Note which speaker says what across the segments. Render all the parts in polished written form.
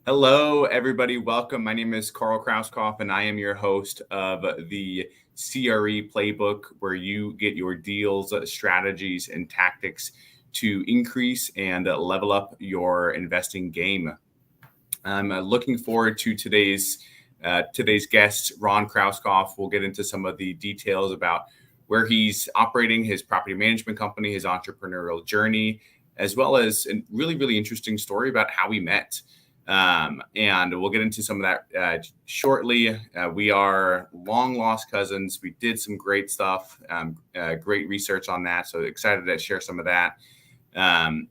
Speaker 1: Hello, everybody. Welcome. My name is Ron Krauskopf, and I am your host of the CRE Playbook, where you get your deals, strategies, and tactics to increase and level up your investing game. I'm looking forward to today's guest, Ron Krauskopf. We'll get into some of the details about where he's operating his property management company, his entrepreneurial journey, as well as a really, really interesting story about how we met. And we'll get into some of that shortly. We are long lost cousins. We did some great stuff, great research on that. So excited to share some of that. And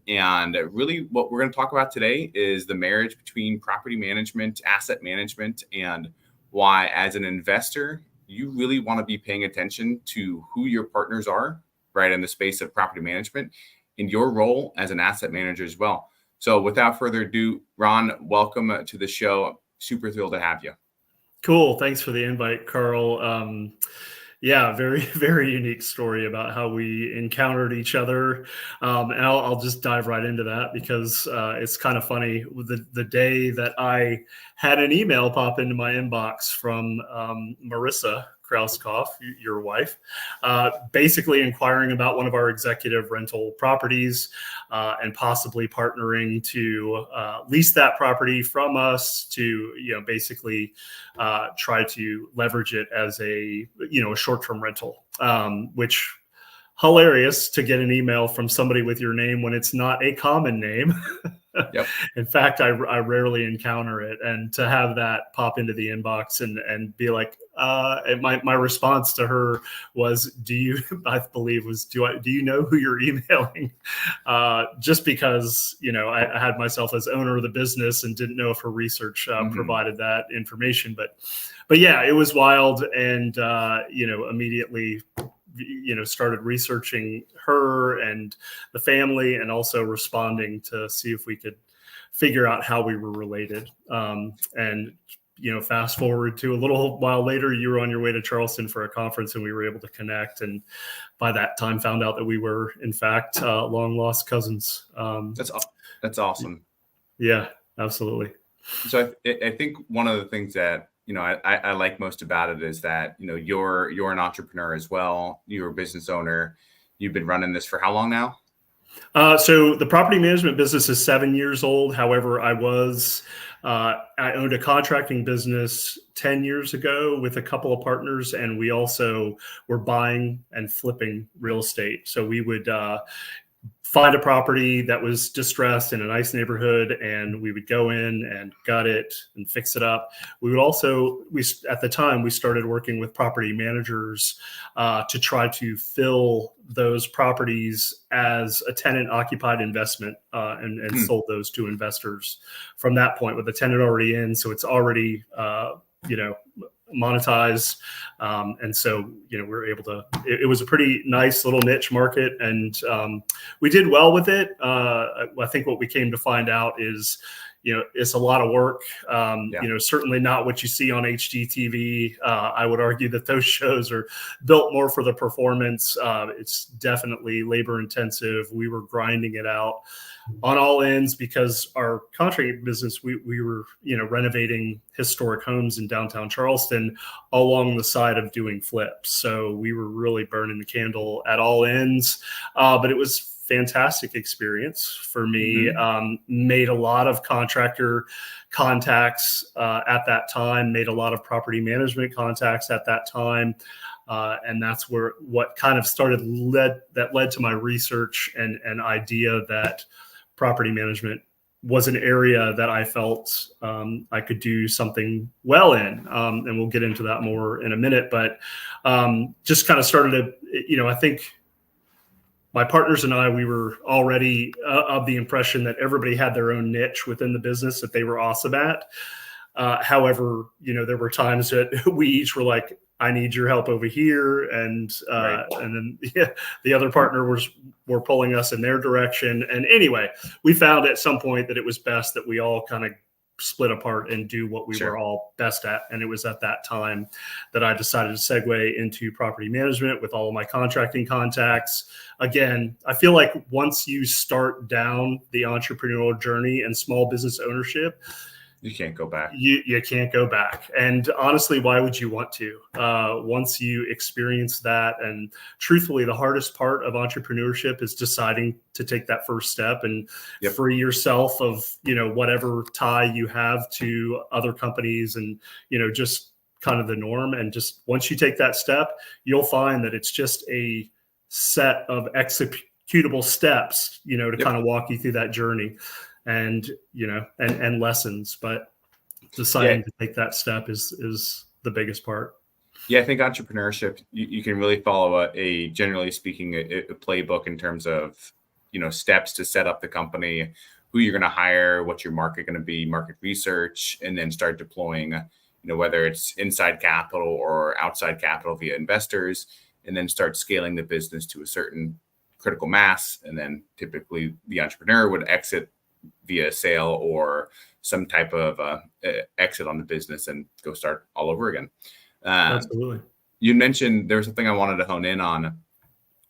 Speaker 1: really what we're going to talk about today is the marriage between property management, asset management, and why, as an investor, you really want to be paying attention to who your partners are, right, in the space of property management, and your role as an asset manager as well. So without further ado, Ron, welcome to the show. Super thrilled to have you.
Speaker 2: Cool. Thanks for the invite, Carl. Yeah, very, very unique story about how we encountered each other. And I'll just dive right into that because it's kind of funny. The day that I had an email pop into my inbox from Marissa Krauskopf, your wife, basically inquiring about one of our executive rental properties and possibly partnering to lease that property from us to, basically try to leverage it as a short-term rental, which hilarious to get an email from somebody with your name when it's not a common name.
Speaker 1: Yep.
Speaker 2: In fact, I rarely encounter it, and to have that pop into the inbox and be like, and my response to her was, do you know who you're emailing? Just because, I had myself as owner of the business and didn't know if her research provided that information, but yeah, it was wild. And, immediately, started researching her and the family, and also responding to see if we could figure out how we were related. And fast forward to a little while later, you were on your way to Charleston for a conference, and we were able to connect. And by that time, found out that we were, in fact, long lost cousins.
Speaker 1: That's awesome.
Speaker 2: Yeah, absolutely.
Speaker 1: So I think one of the things that I like most about it is that you're an entrepreneur as well. You're a business owner. You've been running this for how long now?
Speaker 2: So the property management business is 7 years old. However, I owned a contracting business 10 years ago with a couple of partners, and we also were buying and flipping real estate. So we would find a property that was distressed in a nice neighborhood, and we would go in and gut it and fix it up. We would also, at the time, we started working with property managers to try to fill those properties as a tenant occupied investment and sold those to investors from that point with the tenant already in. So it's already, monetize. And so, we're able to, it was a pretty nice little niche market, and we did well with it. I think what we came to find out is, it's a lot of work. Certainly not what you see on HGTV. I would argue that those shows are built more for the performance. It's definitely labor intensive. We were grinding it out on all ends because our contracting business, we were, renovating historic homes in downtown Charleston along the side of doing flips. So we were really burning the candle at all ends. But it was fantastic experience for me. Made a lot of contractor contacts at that time, made a lot of property management contacts at that time. And that's what kind of led to my research and idea that property management was an area that I felt I could do something well in. And we'll get into that more in a minute, but just kind of started to, I think my partners and I, we were already of the impression that everybody had their own niche within the business that they were awesome at. However, there were times that we each were like, I need your help over here. And then the other partner were pulling us in their direction. And anyway, we found at some point that it was best that we all kind of split apart and do what we were all best at. And it was at that time that I decided to segue into property management with all of my contracting contacts. Again, I feel like once you start down the entrepreneurial journey and small business ownership,
Speaker 1: You can't go back.
Speaker 2: You can't go back. And honestly, why would you want to? Once you experience that, and truthfully, the hardest part of entrepreneurship is deciding to take that first step and free yourself of, whatever tie you have to other companies and, just kind of the norm. And just once you take that step, you'll find that it's just a set of executable steps, to kind of walk you through that journey. And and lessons, but deciding to take that step is the biggest part.
Speaker 1: Yeah, I think entrepreneurship, you can really follow a generally speaking, a playbook in terms of, steps to set up the company, who you're going to hire, what's your market going to be, market research, and then start deploying, whether it's inside capital or outside capital via investors, and then start scaling the business to a certain critical mass. And then typically the entrepreneur would exit via sale or some type of exit on the business and go start all over again.
Speaker 2: Absolutely.
Speaker 1: You mentioned there was something I wanted to hone in on.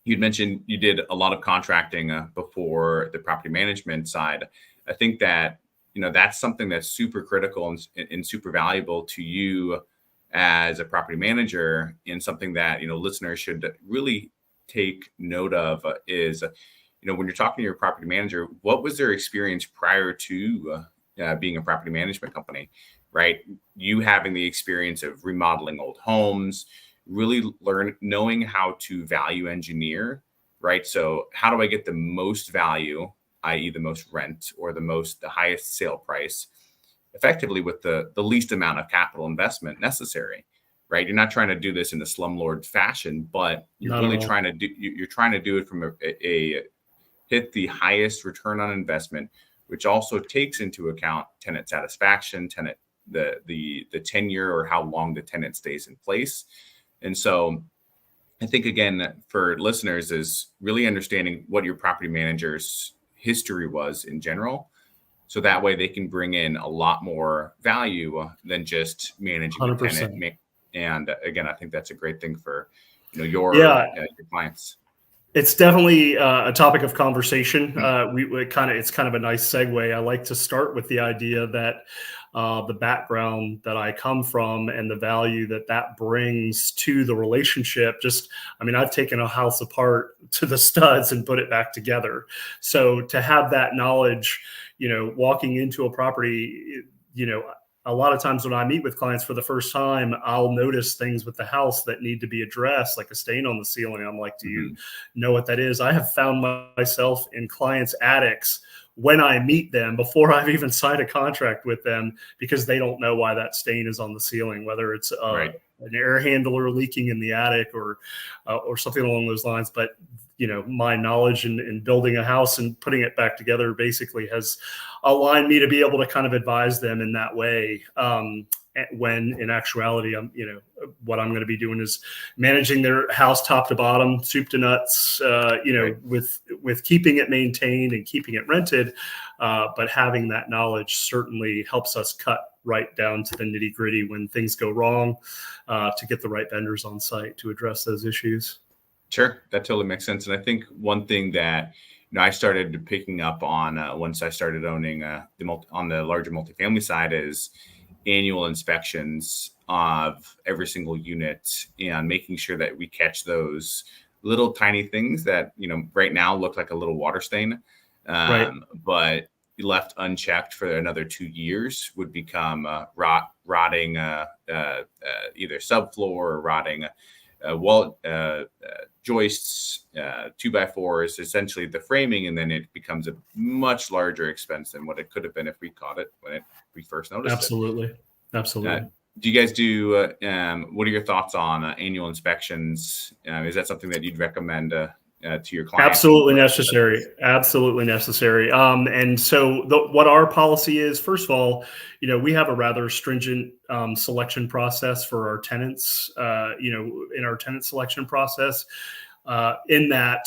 Speaker 1: You'd mentioned you did a lot of contracting before the property management side. I think that, that's something that's super critical and super valuable to you as a property manager, and something that, listeners should really take note of is, when you're talking to your property manager, what was their experience prior to being a property management company, right? You having the experience of remodeling old homes, really knowing how to value engineer, right? So how do I get the most value, i.e. the most rent or the highest sale price, effectively with the least amount of capital investment necessary, right? You're not trying to do this in a slumlord fashion, but you're really trying to do it from a hit the highest return on investment, which also takes into account tenant satisfaction, the tenure, or how long the tenant stays in place. And so I think, again, for listeners, is really understanding what your property manager's history was in general. So that way they can bring in a lot more value than just managing 100%. The tenant. And again, I think that's a great thing for, your clients.
Speaker 2: It's definitely a topic of conversation. It's kind of a nice segue. I like to start with the idea that the background that I come from and the value that brings to the relationship. I've taken a house apart to the studs and put it back together. So to have that knowledge, walking into a property, a lot of times when I meet with clients for the first time, I'll notice things with the house that need to be addressed, like a stain on the ceiling. I'm like, do you know what that is? I have found myself in clients' attics when I meet them before I've even signed a contract with them, because they don't know why that stain is on the ceiling, whether it's an air handler leaking in the attic or something along those lines. But my knowledge in building a house and putting it back together basically has aligned me to be able to kind of advise them in that way. When in actuality, what I'm going to be doing is managing their house top to bottom, soup to nuts, with keeping it maintained and keeping it rented. But having that knowledge certainly helps us cut right down to the nitty gritty when things go wrong, to get the right vendors on site to address those issues.
Speaker 1: Sure, that totally makes sense. And I think one thing that I started picking up on once I started owning on the larger multifamily side is annual inspections of every single unit, and making sure that we catch those little tiny things that right now look like a little water stain, but left unchecked for another 2 years would become rotting either subfloor or rotting wall joists, 2x4s, essentially the framing, and then it becomes a much larger expense than what it could have been if we caught it when we first noticed
Speaker 2: it. Absolutely.
Speaker 1: Do you guys do? What are your thoughts on annual inspections? Is that something that you'd recommend to your clients?
Speaker 2: Absolutely necessary. And so what our policy is, first of all, we have a rather stringent selection process for our tenants. In our tenant selection process, in that,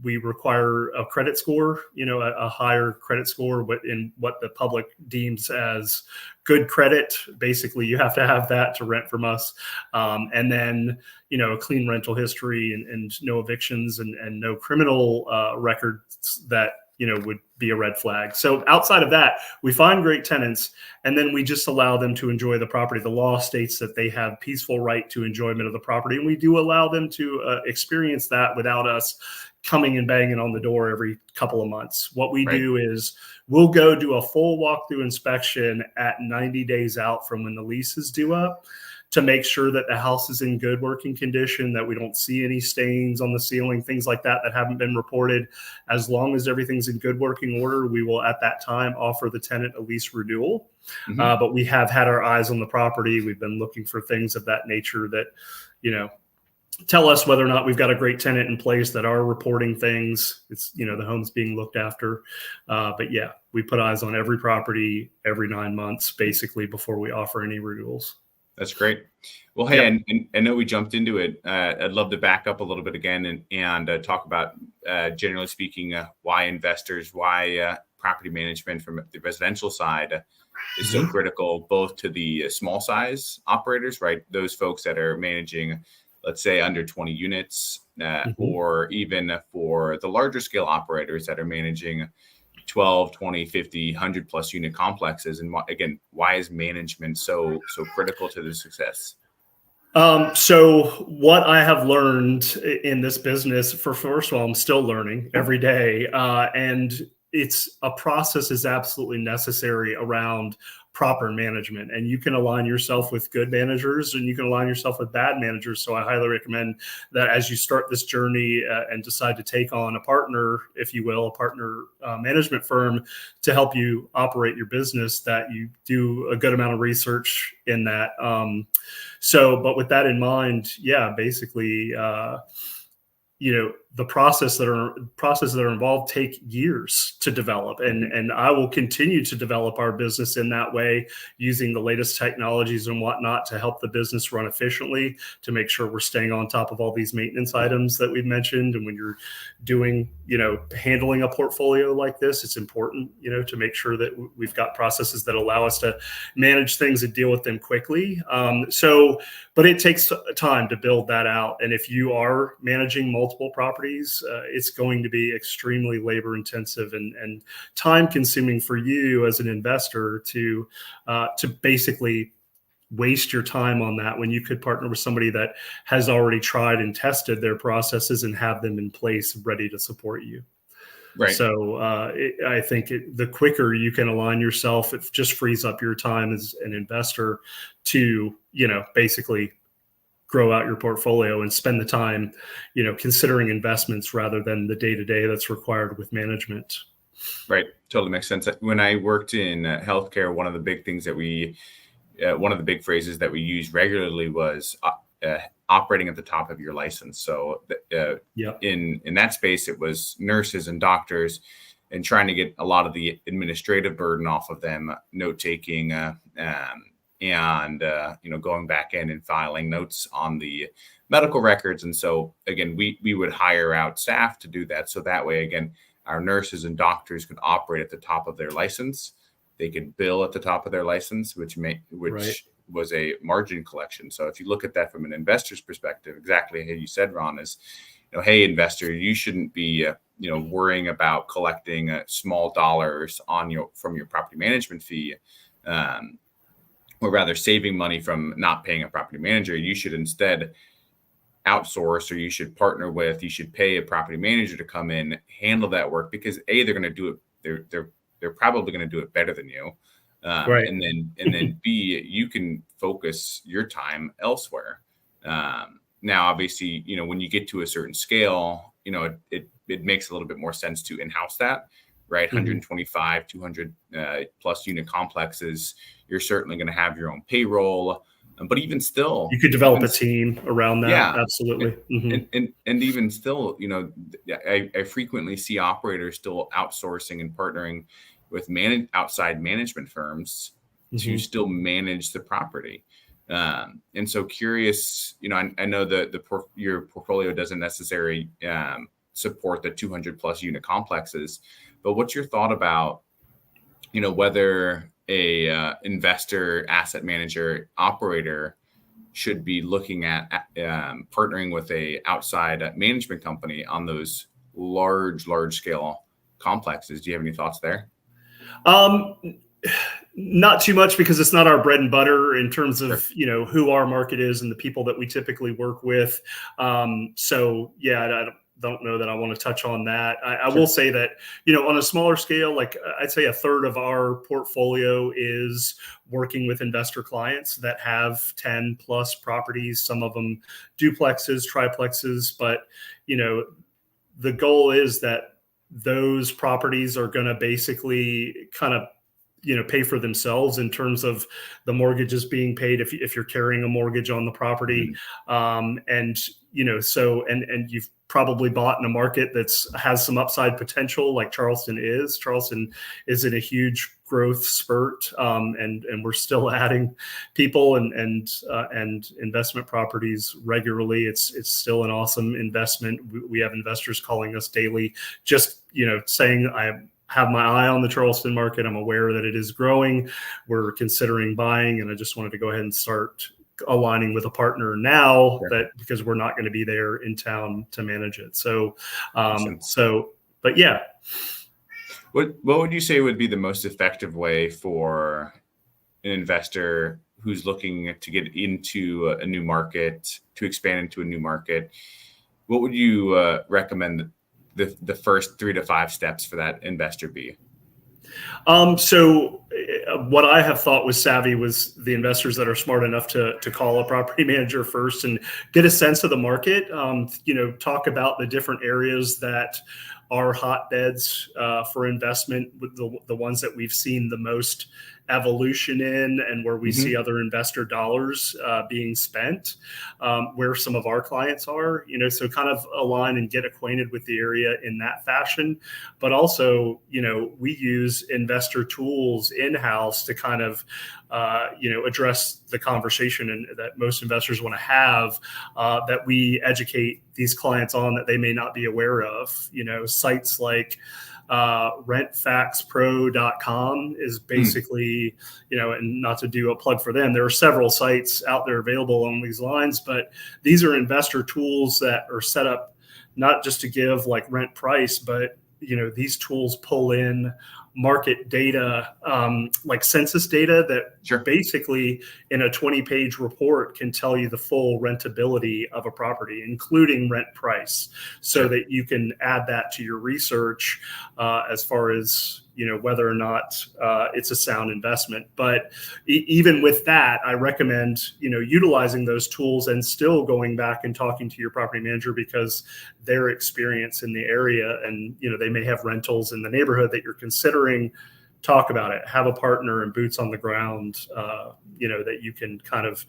Speaker 2: we require a credit score, a higher credit score, but in what the public deems as good credit. Basically, you have to have that to rent from us. And then, a clean rental history and no evictions and no criminal records that would be a red flag. So outside of that, we find great tenants, and then we just allow them to enjoy the property. The law states that they have peaceful right to enjoyment of the property, and we do allow them to experience that without us coming and banging on the door every couple of months. What we do is we'll go do a full walkthrough inspection at 90 days out from when the lease is due up, to make sure that the house is in good working condition, that we don't see any stains on the ceiling, things like that haven't been reported. As long as everything's in good working order, we will at that time offer the tenant a lease renewal. But we have had our eyes on the property. We've been looking for things of that nature that, tell us whether or not we've got a great tenant in place that are reporting things. It's, the home's being looked after. But yeah, we put eyes on every property every 9 months, basically, before we offer any renewals.
Speaker 1: That's great. Well, hey, and I know we jumped into it. I'd love to back up a little bit again and talk about, generally speaking, why property management from the residential side is so critical, both to the small size operators, right? Those folks that are managing, let's say, under 20 units, or even for the larger scale operators that are managing 12, 20, 50, 100 plus unit complexes. And again, why is management so critical to the success?
Speaker 2: So what I have learned in this business, first of all, I'm still learning every day. And it's a process is absolutely necessary around proper management, and you can align yourself with good managers and you can align yourself with bad managers. So I highly recommend that as you start this journey and decide to take on a partner, if you will, a partner management firm to help you operate your business, that you do a good amount of research in that. But with that in mind, basically, the processes that are involved take years to develop, and I will continue to develop our business in that way, using the latest technologies and whatnot to help the business run efficiently, to make sure we're staying on top of all these maintenance items that we've mentioned. And when you're doing, handling a portfolio like this, it's important, to make sure that we've got processes that allow us to manage things and deal with them quickly. But it takes time to build that out. And if you are managing multiple properties, it's going to be extremely labor intensive and time consuming for you as an investor to basically waste your time on that, when you could partner with somebody that has already tried and tested their processes and have them in place ready to support you. Right. So I think the quicker you can align yourself, it just frees up your time as an investor to, basically grow out your portfolio and spend the time, considering investments rather than the day-to-day that's required with management.
Speaker 1: Right. Totally makes sense. When I worked in healthcare, one of the big things that one of the big phrases that we use regularly was operating at the top of your license. So in that space, it was nurses and doctors, and trying to get a lot of the administrative burden off of them, note-taking, and going back in and filing notes on the medical records. And so again, we would hire out staff to do that. So that way, again, our nurses and doctors could operate at the top of their license. They could bill at the top of their license, which was a margin collection. So if you look at that from an investor's perspective, exactly how you said, Ron, is, hey, investor, you shouldn't be worrying about collecting small dollars from your property management fee, or rather saving money from not paying a property manager. You should instead outsource, or you should partner with, you should pay a property manager to come in, handle that work, because A, they're going to do it. They're probably going to do it better than you. And then B, you can focus your time elsewhere. Now, obviously, when you get to a certain scale, it makes a little bit more sense to in-house that, right? 125, 200 plus unit complexes, you're certainly going to have your own payroll. But even still,
Speaker 2: you could develop a team around that.
Speaker 1: Yeah,
Speaker 2: absolutely.
Speaker 1: And even still, I frequently see operators still outsourcing and partnering with outside management firms to still manage the property. And so curious, I know your portfolio doesn't necessarily support the 200 plus unit complexes, but what's your thought about, whether a investor, asset manager, operator should be looking at partnering with a outside management company on those large scale complexes. Do you have any thoughts there?
Speaker 2: Not too much, because it's not our bread and butter in terms of, who our market is and the people that we typically work with. So yeah, I don't know that I want to touch on that. I will say that, on a smaller scale, like I'd say a third of our portfolio is working with investor clients that have 10 plus properties, some of them duplexes, triplexes, but, the goal is that those properties are going to basically kind of pay for themselves in terms of the mortgages being paid if you're carrying a mortgage on the property. And you've probably bought in a market has some upside potential, like Charleston is. Charleston is in a huge growth spurt, and we're still adding people and investment properties regularly. It's still an awesome investment. We have investors calling us daily, just saying, I have my eye on the Charleston market. I'm aware that it is growing. We're considering buying, and I just wanted to go ahead and start aligning with a partner now, because we're not going to be there in town to manage it. So, but yeah.
Speaker 1: What would you say would be the most effective way for an investor who's looking to get into a new market, to expand into a new market? What would you recommend the first 3 to 5 steps for that investor be?
Speaker 2: So what I have thought was savvy was the investors that are smart enough to call a property manager first and get a sense of the market. Talk about the different areas that are hotbeds for investment, with the ones that we've seen the most evolution in, and where we see other investor dollars being spent, where some of our clients are, so kind of align and get acquainted with the area in that fashion. But also, we use investor tools in-house to kind of, address the conversation and that most investors want to have, that we educate these clients on that they may not be aware of. Sites like rentfactspro.com is basically, and not to do a plug for them, there are several sites out there available on these lines, but these are investor tools that are set up not just to give like rent price, but these tools pull in market data, like census data that basically in a 20-page report can tell you the full rentability of a property, including rent price, so that you can add that to your research as far as whether or not it's a sound investment. But even with that, I recommend utilizing those tools and still going back and talking to your property manager, because their experience in the area, and they may have rentals in the neighborhood that you're considering. Talk about it. Have a partner and boots on the ground, that you can kind of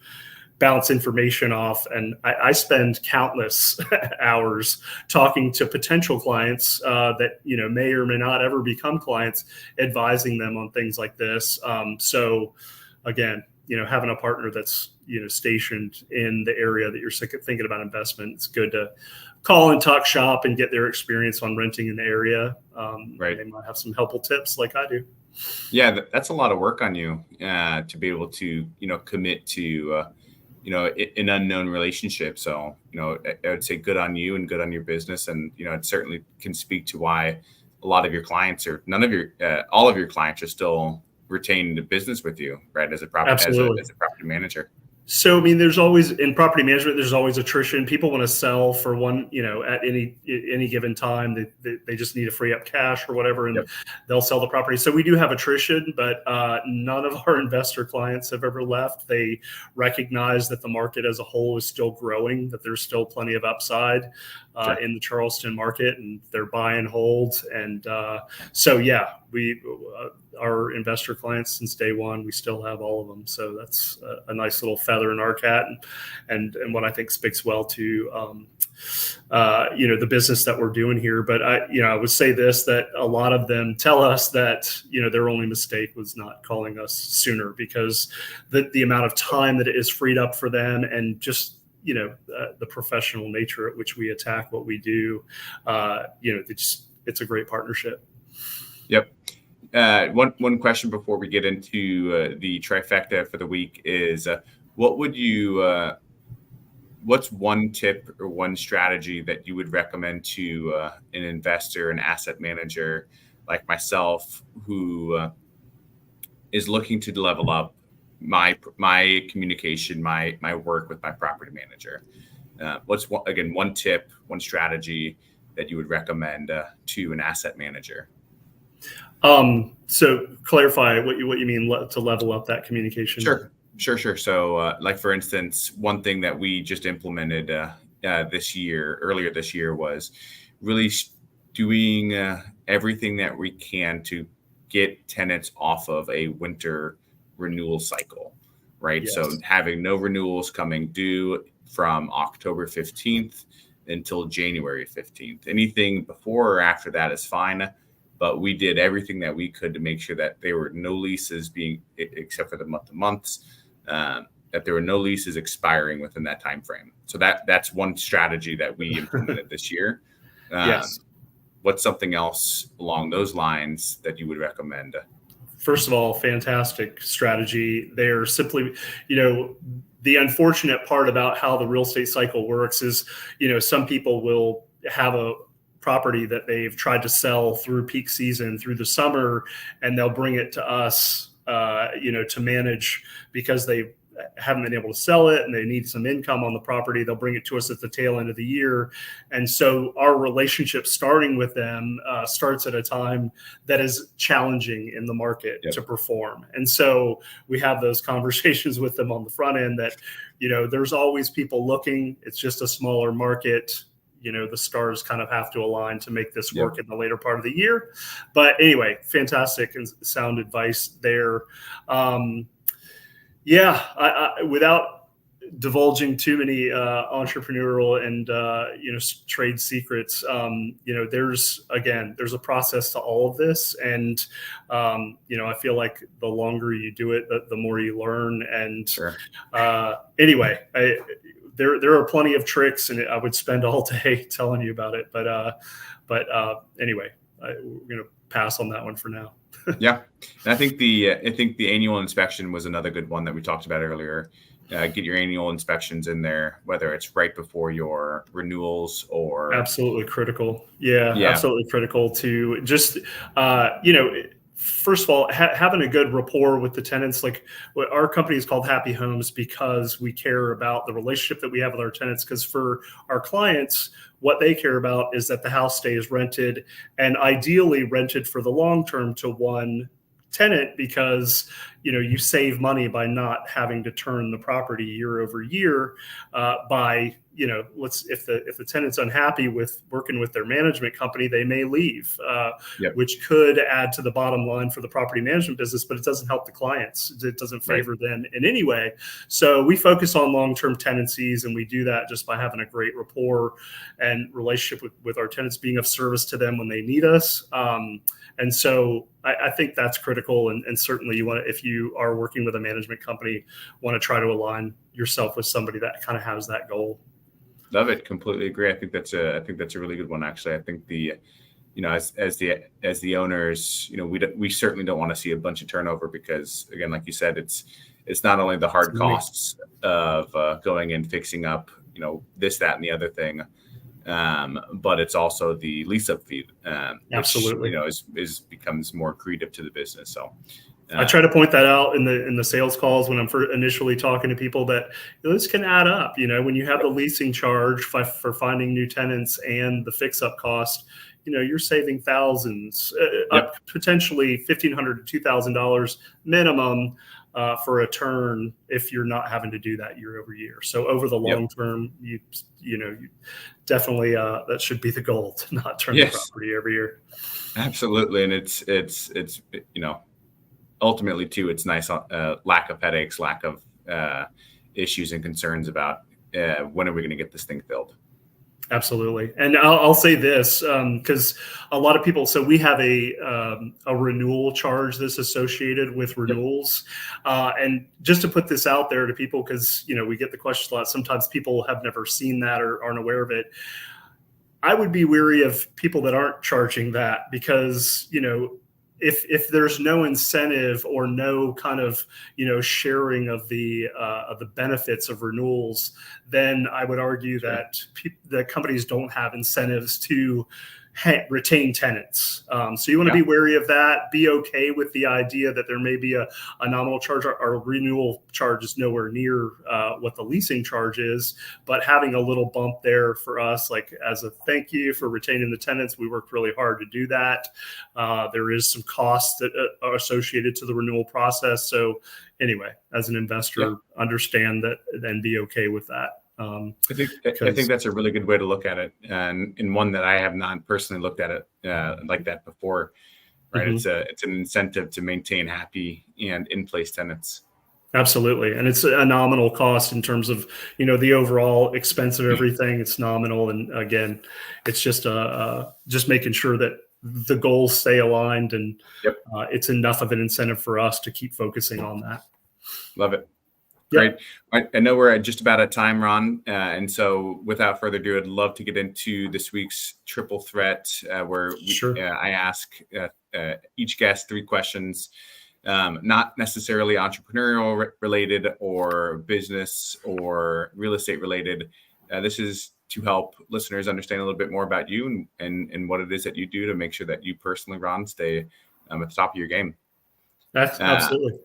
Speaker 2: bounce information off. And I spend countless hours talking to potential clients that may or may not ever become clients, advising them on things like this. So again, having a partner that's stationed in the area that you're thinking about investment, it's good to call and talk shop and get their experience on renting in the area. They might have some helpful tips like I do.
Speaker 1: Yeah, that's a lot of work on you to be able to commit to an unknown relationship. So, I would say good on you and good on your business. And, it certainly can speak to why a lot of your clients, or all of your clients, are still retained the business with you, right? As a property manager.
Speaker 2: So, I mean, there's always, in property management, there's always attrition. People want to sell for one, at any given time. They just need to free up cash or whatever, and they'll sell the property. So we do have attrition, but none of our investor clients have ever left. They recognize that the market as a whole is still growing, that there's still plenty of upside in the Charleston market, and they're buy and hold. And we our investor clients since day one, we still have all of them. So that's a nice little feather in our cap, and what I think speaks well to the business that we're doing here. But I would say this, that a lot of them tell us that their only mistake was not calling us sooner, because the amount of time that it is freed up for them, and just the professional nature at which we attack what we do, it's a great partnership.
Speaker 1: Yep. One question before we get into the trifecta for the week is, what would you what's one tip or one strategy that you would recommend to an investor, an asset manager like myself, who is looking to level up my communication, my work with my property manager? What's one tip, one strategy that you would recommend to an asset manager?
Speaker 2: So clarify what you mean to level up that communication.
Speaker 1: Sure. So, like for instance, one thing that we just implemented earlier this year, was really doing everything that we can to get tenants off of a winter renewal cycle, right?
Speaker 2: Yes.
Speaker 1: So having no renewals coming due from October 15th until January 15th. Anything before or after that is fine. But we did everything that we could to make sure that there were no leases being, except for the months, that there were no leases expiring within that time frame. So that's one strategy that we implemented this year.
Speaker 2: Yes.
Speaker 1: What's something else along those lines that you would recommend?
Speaker 2: First of all, fantastic strategy. They're simply, the unfortunate part about how the real estate cycle works is, some people will have a property that they've tried to sell through peak season, through the summer, and they'll bring it to us, to manage, because they haven't been able to sell it and they need some income on the property. They'll bring it to us at the tail end of the year. And so our relationship starting with them starts at a time that is challenging in the market to perform. And so we have those conversations with them on the front end that, there's always people looking. It's just a smaller market. The stars kind of have to align to make this work in the later part of the year. But anyway, fantastic and sound advice there. Without divulging too many entrepreneurial and trade secrets, there's a process to all of this, and I feel like the longer you do it, the more you learn. And anyway, there are plenty of tricks, and I would spend all day telling you about it. But anyway, we're going to pass on that one for now.
Speaker 1: Yeah, and I think the annual inspection was another good one that we talked about earlier. Get your annual inspections in there, whether it's right before your renewals or
Speaker 2: absolutely critical. Yeah. Absolutely critical to just first of all, having a good rapport with the tenants. Like, what our company is called Happy Homes, because we care about the relationship that we have with our tenants. Because for our clients, what they care about is that the house stays rented, and ideally rented for the long term to one tenant, because you save money by not having to turn the property year over year by if the tenant's unhappy with working with their management company, they may leave, which could add to the bottom line for the property management business, but it doesn't help the clients. It doesn't favor them in any way. So we focus on long-term tenancies, and we do that just by having a great rapport and relationship with our tenants, being of service to them when they need us. And so I think that's critical. And certainly if you are working with a management company, want to try to align yourself with somebody that kind of has that goal.
Speaker 1: Love it. Completely agree. I think that's a really good one. Actually, I think as the owners, we certainly don't want to see a bunch of turnover, because again, like you said, it's not only the hard costs of going and fixing up, this, that, and the other thing, but it's also the lease up fee,
Speaker 2: absolutely,
Speaker 1: which, becomes more accretive to the business. So
Speaker 2: I try to point that out in the sales calls when I'm initially talking to people, that this can add up. When you have the leasing charge for finding new tenants and the fix up cost, you're saving thousands, up potentially $1,500 to $2,000 minimum for a turn, if you're not having to do that year over year. So over the long term, you definitely that should be the goal, to not turn the property every year.
Speaker 1: Absolutely, and it's ultimately too, it's nice lack of headaches, lack of issues and concerns about when are we going to get this thing filled.
Speaker 2: Absolutely. And I'll say this, because a lot of people, so we have a renewal charge that's associated with renewals. And just to put this out there to people, because, we get the questions a lot. Sometimes people have never seen that or aren't aware of it. I would be wary of people that aren't charging that, because, if there's no incentive or no kind of, sharing of the benefits of renewals, then I would argue that the companies don't have incentives to retain tenants. So you want to be wary of that. Be okay with the idea that there may be a nominal charge. Our renewal charge is nowhere near what the leasing charge is, but having a little bump there for us, like as a thank you for retaining the tenants, we worked really hard to do that. There is some costs that are associated to the renewal process. So anyway, as an investor, understand that and be okay with that.
Speaker 1: I think that's a really good way to look at it, and one that I have not personally looked at it like that before. Right, it's an incentive to maintain happy and in place tenants.
Speaker 2: Absolutely, and it's a nominal cost in terms of the overall expense of everything. It's nominal, and again, it's just just making sure that the goals stay aligned, and it's enough of an incentive for us to keep focusing on that.
Speaker 1: Love it. Great. I know we're at just about at time, Ron. And so without further ado, I'd love to get into this week's triple threat, where I ask each guest 3 questions, not necessarily entrepreneurial related or business or real estate related. This is to help listeners understand a little bit more about you and what it is that you do to make sure that you personally, Ron, stay at the top of your game.
Speaker 2: That's absolutely.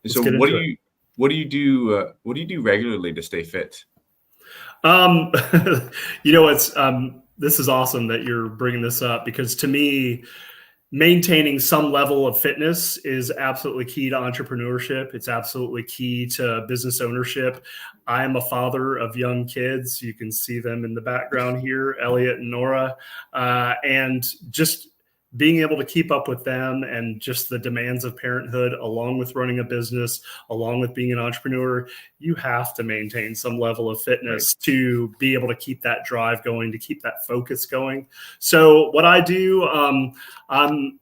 Speaker 1: So what do you do regularly to stay fit?
Speaker 2: This is awesome that you're bringing this up, because to me, maintaining some level of fitness is absolutely key to entrepreneurship. It's absolutely key to business ownership. I am a father of young kids. You can see them in the background here, Elliot and Nora, and just being able to keep up with them and just the demands of parenthood, along with running a business, along with being an entrepreneur, you have to maintain some level of fitness to be able to keep that drive going, to keep that focus going. So what I do, I'm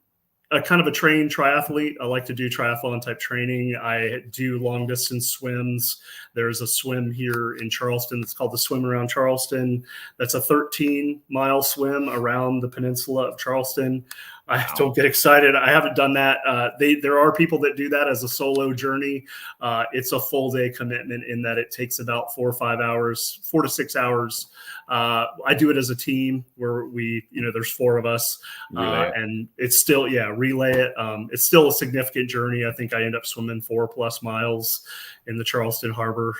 Speaker 2: a kind of a trained triathlete. I like to do triathlon type training. I do long distance swims. There's a swim here in Charleston. It's called the Swim Around Charleston. That's a 13-mile swim around the peninsula of Charleston. I don't get excited. I haven't done that. There are people that do that as a solo journey. It's a full day commitment in that it takes about 4 to 6 hours. I do it as a team where there's 4 of us, and it's still, relay it. It's still a significant journey. I think I end up swimming 4+ miles in the Charleston Harbor,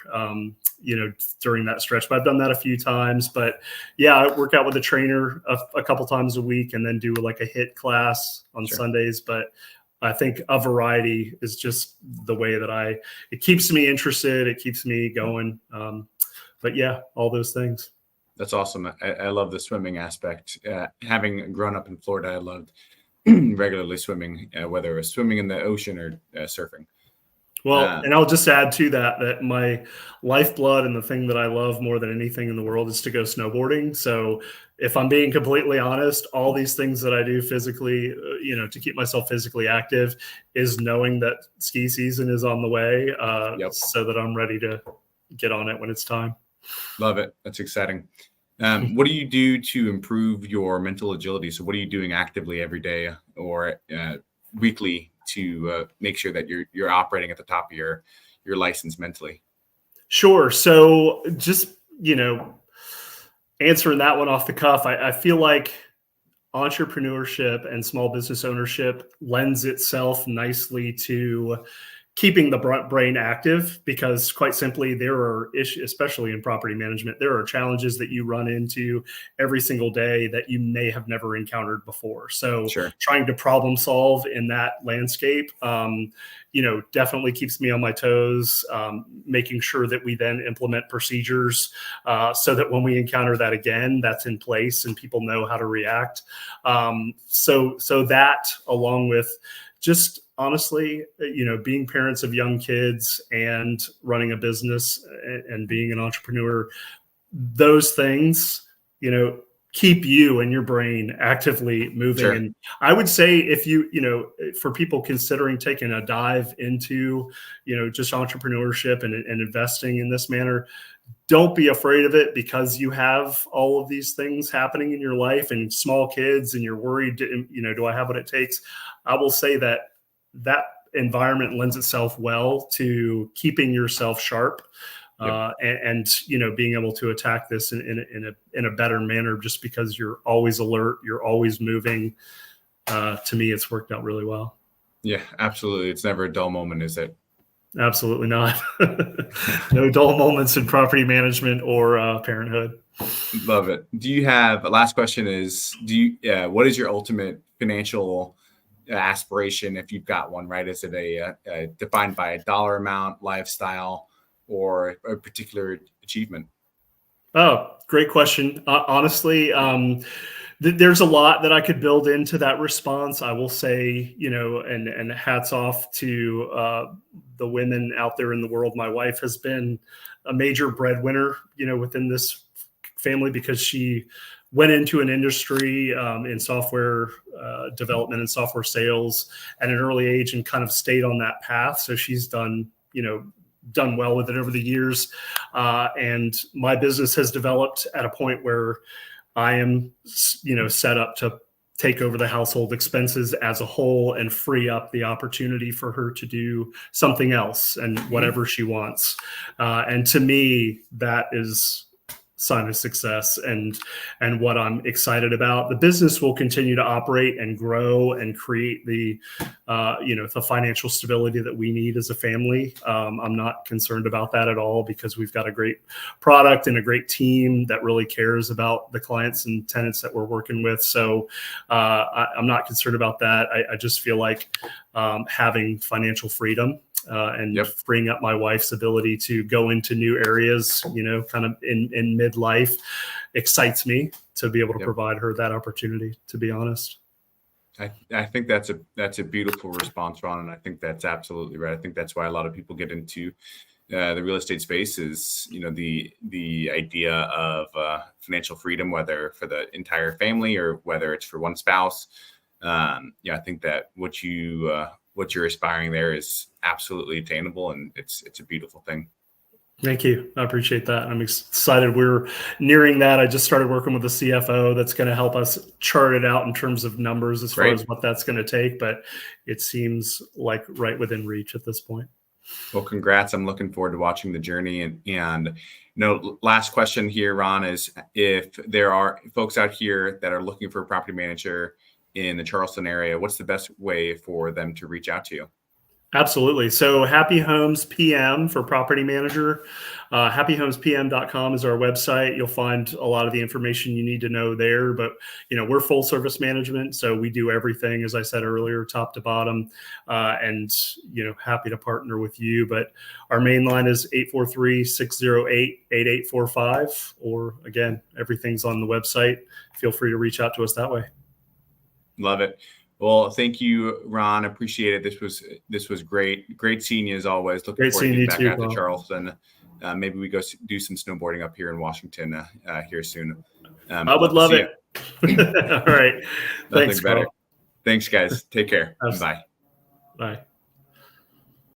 Speaker 2: during that stretch, but I've done that a few times. But I work out with a trainer a couple times a week, and then do like a HIIT class on Sundays. But I think a variety is just the way that it keeps me interested. It keeps me going. But all those things.
Speaker 1: That's awesome. I love the swimming aspect. Having grown up in Florida, I loved regularly swimming, whether it was swimming in the ocean or surfing.
Speaker 2: Well, and I'll just add to that my lifeblood and the thing that I love more than anything in the world is to go snowboarding. So if I'm being completely honest, all these things that I do physically, to keep myself physically active, is knowing that ski season is on the way, so that I'm ready to get on it when it's time.
Speaker 1: Love it. That's exciting. What do you do to improve your mental agility? So what are you doing actively every day or weekly to make sure that you're operating at the top of your license mentally?
Speaker 2: Sure. So just, answering that one off the cuff, I feel like entrepreneurship and small business ownership lends itself nicely to keeping the brain active, because quite simply, there are issues, especially in property management, there are challenges that you run into every single day that you may have never encountered before. So trying to problem solve in that landscape, definitely keeps me on my toes, making sure that we then implement procedures so that when we encounter that again, that's in place and people know how to react. So that, along with just honestly, being parents of young kids and running a business and being an entrepreneur, those things, keep you and your brain actively moving.
Speaker 1: Sure.
Speaker 2: And I would say if for people considering taking a dive into, just entrepreneurship and investing in this manner, don't be afraid of it, because you have all of these things happening in your life and small kids, and you're worried, do I have what it takes? I will say that environment lends itself well to keeping yourself sharp. Yep. And being able to attack this in a better manner, just because you're always alert, you're always moving. To me, it's worked out really well.
Speaker 1: Yeah, absolutely. It's never a dull moment, is it?
Speaker 2: Absolutely not. No dull moments in property management or parenthood.
Speaker 1: Love it. Last question is, what is your ultimate financial aspiration, if you've got one, right? Is it a defined by a dollar amount, lifestyle, or a particular achievement?
Speaker 2: Oh, great question. Honestly, there's a lot that I could build into that response. I will say, and hats off to the women out there in the world. My wife has been a major breadwinner, within this family, because she went into an industry in software development and software sales at an early age, and kind of stayed on that path. So she's done well with it over the years. And my business has developed at a point where I am, set up to take over the household expenses as a whole and free up the opportunity for her to do something else and whatever she wants. And to me, that is sign of success and what I'm excited about. The business will continue to operate and grow and create the financial stability that we need as a family. I'm not concerned about that at all, because we've got a great product and a great team that really cares about the clients and tenants that we're working with. So I'm not concerned about that. I just feel like having financial freedom and freeing up my wife's ability to go into new areas, kind of in midlife, excites me to be able to provide her that opportunity, to be honest.
Speaker 1: I think that's a beautiful response, Ron. And I think that's absolutely right. I think that's why a lot of people get into the real estate space is, the idea of financial freedom, whether for the entire family or whether it's for one spouse. I think that what you're aspiring there is absolutely attainable, and it's a beautiful thing.
Speaker 2: Thank you. I appreciate that. I'm excited. We're nearing that. I just started working with a CFO that's going to help us chart it out in terms of numbers as far as what that's going to take, but it seems like right within reach at this point.
Speaker 1: Well, congrats. I'm looking forward to watching the journey. And last question here, Ron, is if there are folks out here that are looking for a property manager in the Charleston area, what's the best way for them to reach out to you?
Speaker 2: Absolutely. So Happy Homes PM for property manager. happyhomespm.com is our website. You'll find a lot of the information you need to know there. But, we're full service management. So we do everything, as I said earlier, top to bottom, and, happy to partner with you. But our main line is 843-608-8845. Or again, everything's on the website. Feel free to reach out to us that way.
Speaker 1: Love it. Well, thank you, Ron. Appreciate it. This was great. Great seeing you as always. Looking forward to getting back out to Charleston. Maybe we go do some snowboarding up here in Washington here soon.
Speaker 2: I would love it. All right. Thanks,
Speaker 1: better. Thanks, guys. Take care. Bye.
Speaker 2: Bye.